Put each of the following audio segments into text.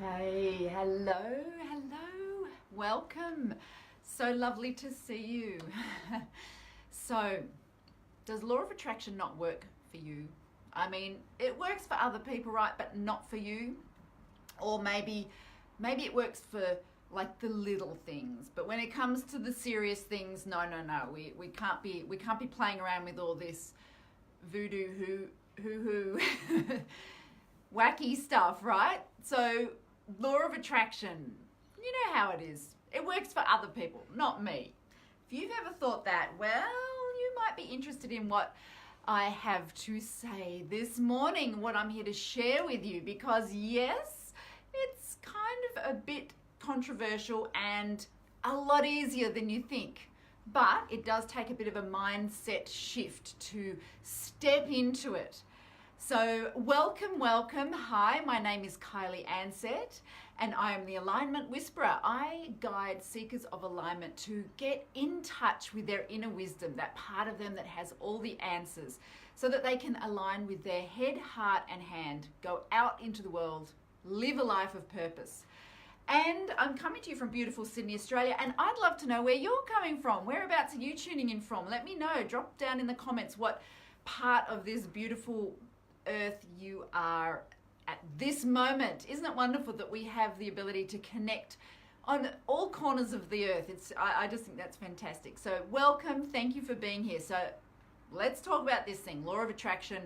Hey, hello, welcome. So lovely to see you. So, does law of attraction not work for you? I mean, it works for other people, right? But not for you. Or maybe it works for like the little things, but when it comes to the serious things, no. We can't be playing around with all this voodoo who wacky stuff, right? So, law of attraction, you know how it is. It works for other people, not me. If you've ever thought that, well, you might be interested in what I have to say this morning, what I'm here to share with you, because yes, it's kind of a bit controversial and a lot easier than you think. But it does take a bit of a mindset shift to step into it. So welcome. Hi, my name is Kylie Ansett and I am the Alignment Whisperer. I guide seekers of alignment to get in touch with their inner wisdom, that part of them that has all the answers, so that they can align with their head, heart and hand, go out into the world, live a life of purpose. And I'm coming to you from beautiful Sydney, Australia, and I'd love to know where you're coming from. Whereabouts are you tuning in from? Let me know. Drop down in the comments what part of this beautiful earth you are at this moment. Isn't it wonderful that we have the ability to connect on all corners of the earth? I just think that's fantastic. So welcome, thank you for being here. So let's talk about this thing, law of attraction,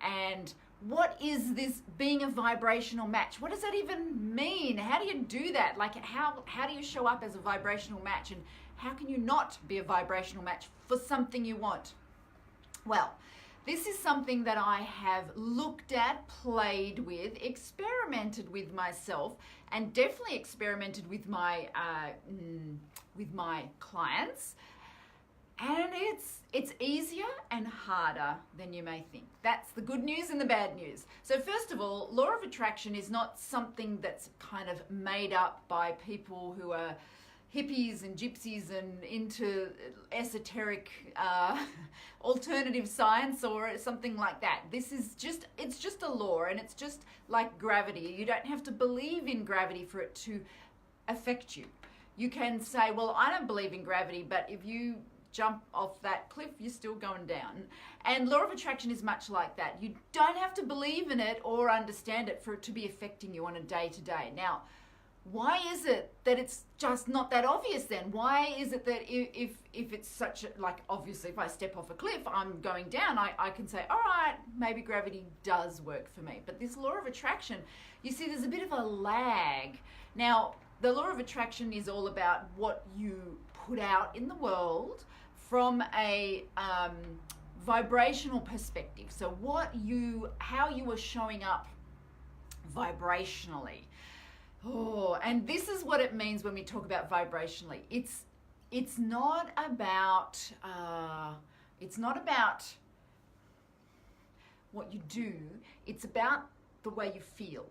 and what is this being a vibrational match? What does that even mean? How do you do that? Like how do you show up as a vibrational match, and how can you not be a vibrational match for something you want? Well, this is something that I have looked at, played with, experimented with myself, and definitely experimented with my clients. And it's easier and harder than you may think. That's the good news and the bad news. So first of all, law of attraction is not something that's kind of made up by people who are hippies and gypsies and into esoteric alternative science or something like that. It's just a law, and it's just like gravity. You don't have to believe in gravity for it to affect you. You can say, well, I don't believe in gravity, but if you jump off that cliff, you're still going down. And law of attraction is much like that. You don't have to believe in it or understand it for it to be affecting you on a day-to-day. Now, why is it that it's just not that obvious then? Why is it that if it's such like, obviously if I step off a cliff, I'm going down, I can say, all right, maybe gravity does work for me. But this law of attraction, you see, there's a bit of a lag. Now, the law of attraction is all about what you put out in the world from a vibrational perspective. So how you are showing up vibrationally. Oh, and this is what it means when we talk about vibrationally. It's not about what you do. It's about the way you feel,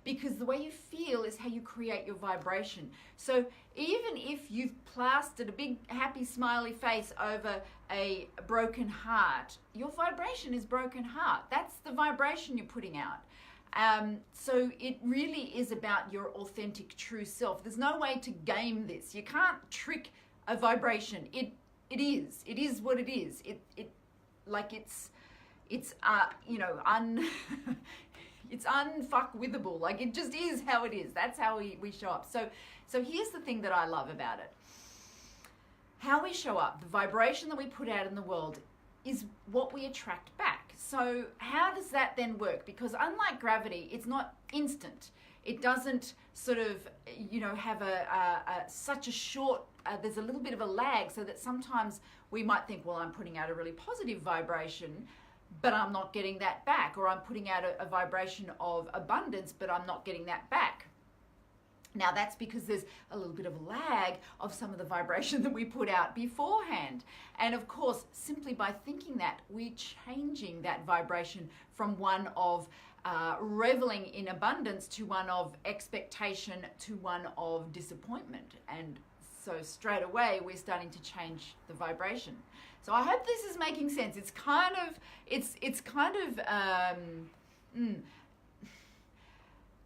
because the way you feel is how you create your vibration. So even if you've plastered a big happy smiley face over a broken heart, your vibration is broken heart. That's the vibration you're putting out. So it really is about your authentic true self. There's no way to game this. You can't trick a vibration. It is what it is. It's unfuckwithable. Like, it just is how it is. That's how we show up. So here's the thing that I love about it. How we show up, the vibration that we put out in the world, is what we attract back. So how does that then work? Because unlike gravity, it's not instant. It doesn't sort of, have such a short, there's a little bit of a lag, so that sometimes we might think, well, I'm putting out a really positive vibration, but I'm not getting that back. Or I'm putting out a vibration of abundance, but I'm not getting that back. Now, that's because there's a little bit of a lag of some of the vibration that we put out beforehand. And of course, simply by thinking that, we're changing that vibration from one of reveling in abundance to one of expectation to one of disappointment. And so straight away, we're starting to change the vibration. So I hope this is making sense. It's kind of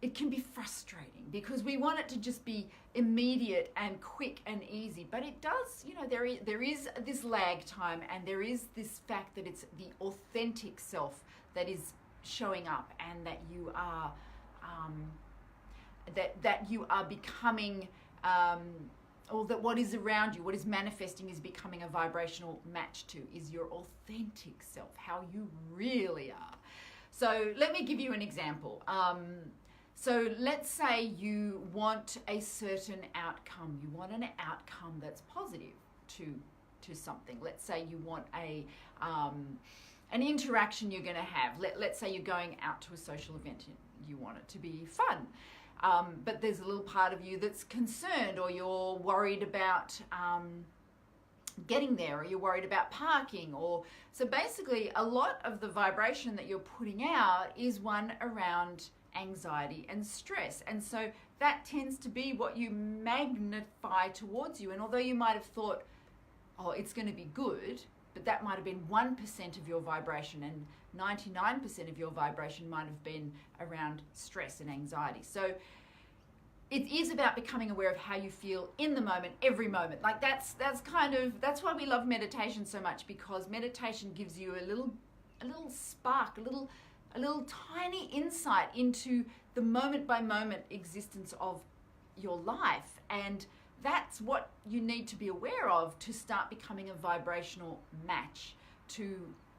it can be frustrating because we want it to just be immediate and quick and easy, but it does, there is this lag time, and there is this fact that it's the authentic self that is showing up, and that you are that you are becoming, or that what is around you, what is manifesting, is becoming a vibrational match to, is your authentic self, how you really are. So let me give you an example. So let's say you want a certain outcome. You want an outcome that's positive to something. Let's say you want an interaction you're going to have. Let's say you're going out to a social event and you want it to be fun. But there's a little part of you that's concerned, or you're worried about getting there, or you're worried about parking, so basically a lot of the vibration that you're putting out is one around anxiety and stress, and so that tends to be what you magnify towards you. And although you might have thought, oh, it's going to be good, but that might have been 1% of your vibration, and 99% of your vibration might have been around stress and anxiety. So it is about becoming aware of how you feel in the moment, every moment. Like that's why we love meditation so much, because meditation gives you a little spark, a little tiny insight into the moment by moment existence of your life. And that's what you need to be aware of to start becoming a vibrational match to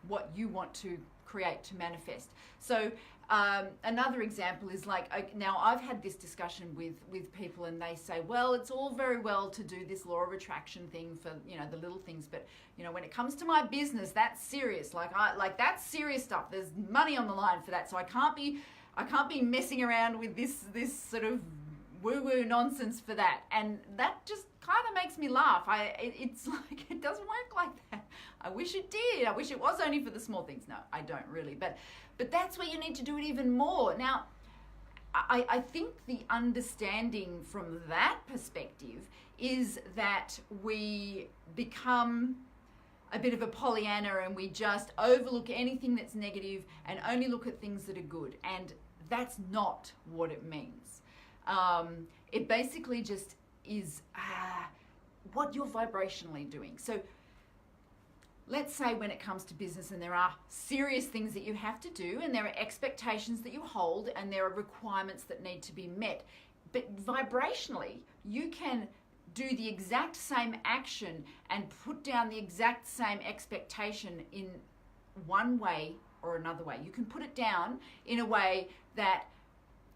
what you want to create, to manifest. So another example is now I've had this discussion with people, and they say, well, it's all very well to do this law of attraction thing for the little things, but when it comes to my business, that's serious. That's serious stuff. There's money on the line for that, so I can't be messing around with this sort of woo-woo nonsense for that. And that just kind of makes me laugh. It's like, it doesn't work like that. I wish it did. I wish it was only for the small things. No, I don't really. But that's where you need to do it even more. Now, I think the understanding from that perspective is that we become a bit of a Pollyanna, and we just overlook anything that's negative and only look at things that are good. And that's not what it means. It basically just is what you're vibrationally doing. So let's say when it comes to business, and there are serious things that you have to do, and there are expectations that you hold, and there are requirements that need to be met. But vibrationally, you can do the exact same action and put down the exact same expectation in one way or another way. You can put it down in a way that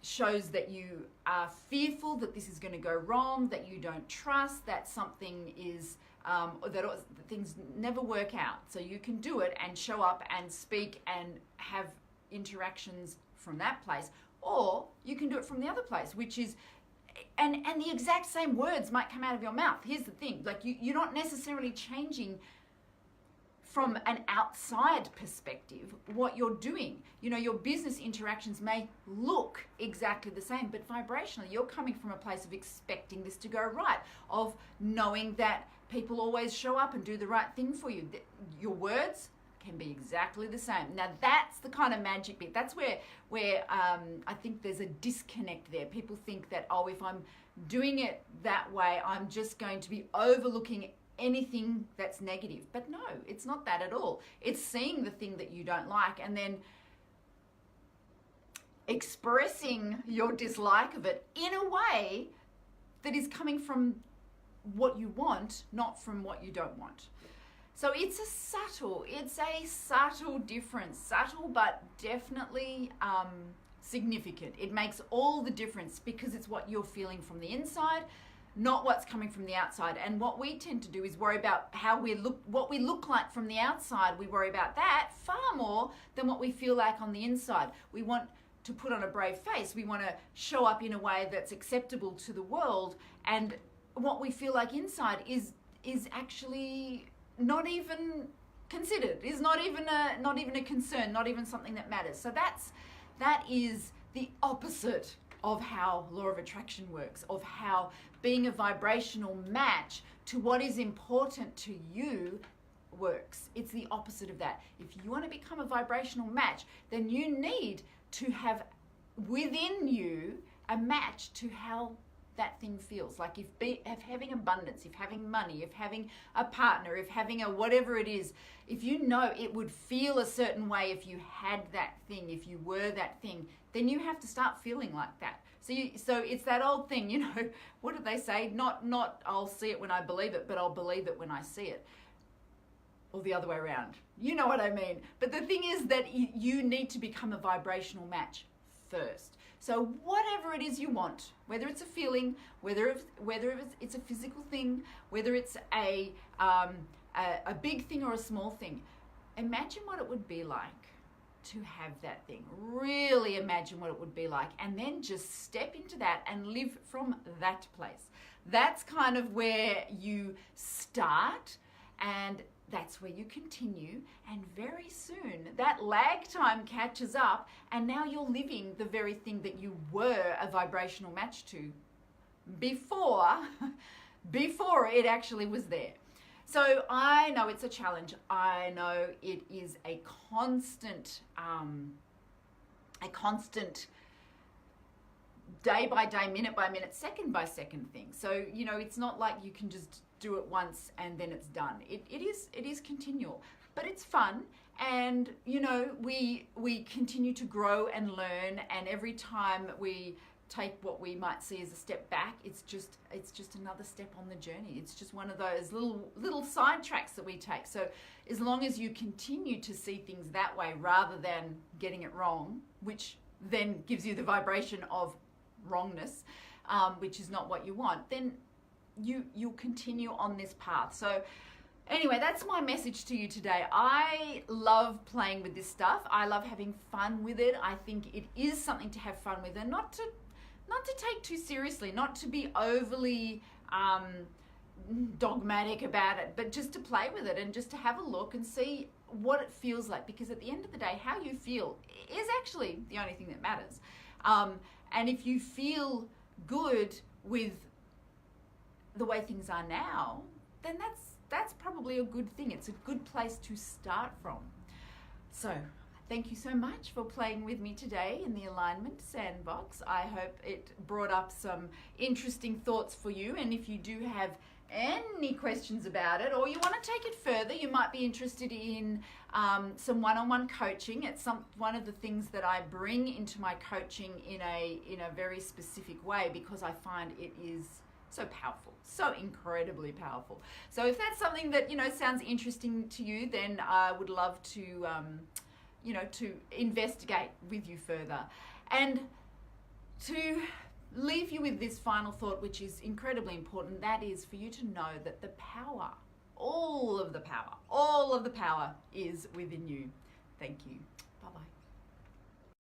shows that you are fearful that this is going to go wrong, that you don't trust, that something is, that things never work out. So you can do it and show up and speak and have interactions from that place, or you can do it from the other place, which is, and the exact same words might come out of your mouth. Here's the thing, you're not necessarily changing from an outside perspective what you're doing. Your business interactions may look exactly the same, but vibrationally you're coming from a place of expecting this to go right, of knowing that people always show up and do the right thing for you. Your words can be exactly the same. Now that's the kind of magic bit. That's where I think there's a disconnect there. People think that, oh, if I'm doing it that way, I'm just going to be overlooking anything that's negative. But no, it's not that at all. It's seeing the thing that you don't like and then expressing your dislike of it in a way that is coming from what you want, not from what you don't want. So it's a subtle difference, subtle but definitely significant. It makes all the difference because it's what you're feeling from the inside, not what's coming from the outside. And what we tend to do is worry about what we look like from the outside. We worry about that far more than what we feel like on the inside. We want to put on a brave face. We want to show up in a way that's acceptable to the world. And what we feel like inside is actually not even considered, is not even a concern, not even something that matters. So that is the opposite of how law of attraction works, of how being a vibrational match to what is important to you works. It's the opposite of that. If you want to become a vibrational match, then you need to have within you a match to how that thing feels. Like if having abundance, if having money, if having a partner, if having a whatever it is, if you know it would feel a certain way if you had that thing, if you were that thing, then you have to start feeling like that. So it's that old thing, you know, what do they say? Not I'll see it when I believe it, but I'll believe it when I see it. Or the other way around. You know what I mean. But the thing is that you need to become a vibrational match first. So whatever it is you want, whether it's a feeling, whether it's a physical thing, whether it's a big thing or a small thing, imagine what it would be like to have that thing. Really imagine what it would be like, and then just step into that and live from that place. That's kind of where you start, and that's where you continue, and very soon that lag time catches up, and now you're living the very thing that you were a vibrational match to before it actually was there. So I know it's a challenge. I know it is a constant day by day, minute by minute, second by second thing. So, you know, it's not like you can just do it once and then it's done. It is continual, but it's fun. And, you know, we continue to grow and learn. And every time we take what we might see as a step back, it's just another step on the journey. It's just one of those little side tracks that we take. So as long as you continue to see things that way rather than getting it wrong, which then gives you the vibration of wrongness, which is not what you want, then you'll continue on this path. So anyway, that's my message to you today. I love playing with this stuff. I love having fun with it. I think it is something to have fun with, and not to take too seriously, not to be overly dogmatic about it, but just to play with it and just to have a look and see what it feels like, because at the end of the day, how you feel is actually the only thing that matters. And if you feel good with the way things are now, then that's probably a good thing. It's a good place to start from. So thank you so much for playing with me today in the Alignment Sandbox. I hope it brought up some interesting thoughts for you. And if you do have any questions about it, or you want to take it further, you might be interested in some one-on-one coaching. It's one of the things that I bring into my coaching in a very specific way, because I find it is so powerful, so incredibly powerful. So if that's something that, you know, sounds interesting to you, then I would love to to investigate with you further. And to leave you with this final thought, which is incredibly important, that is for you to know that the power, all of the power is within you. Thank you. Bye-bye.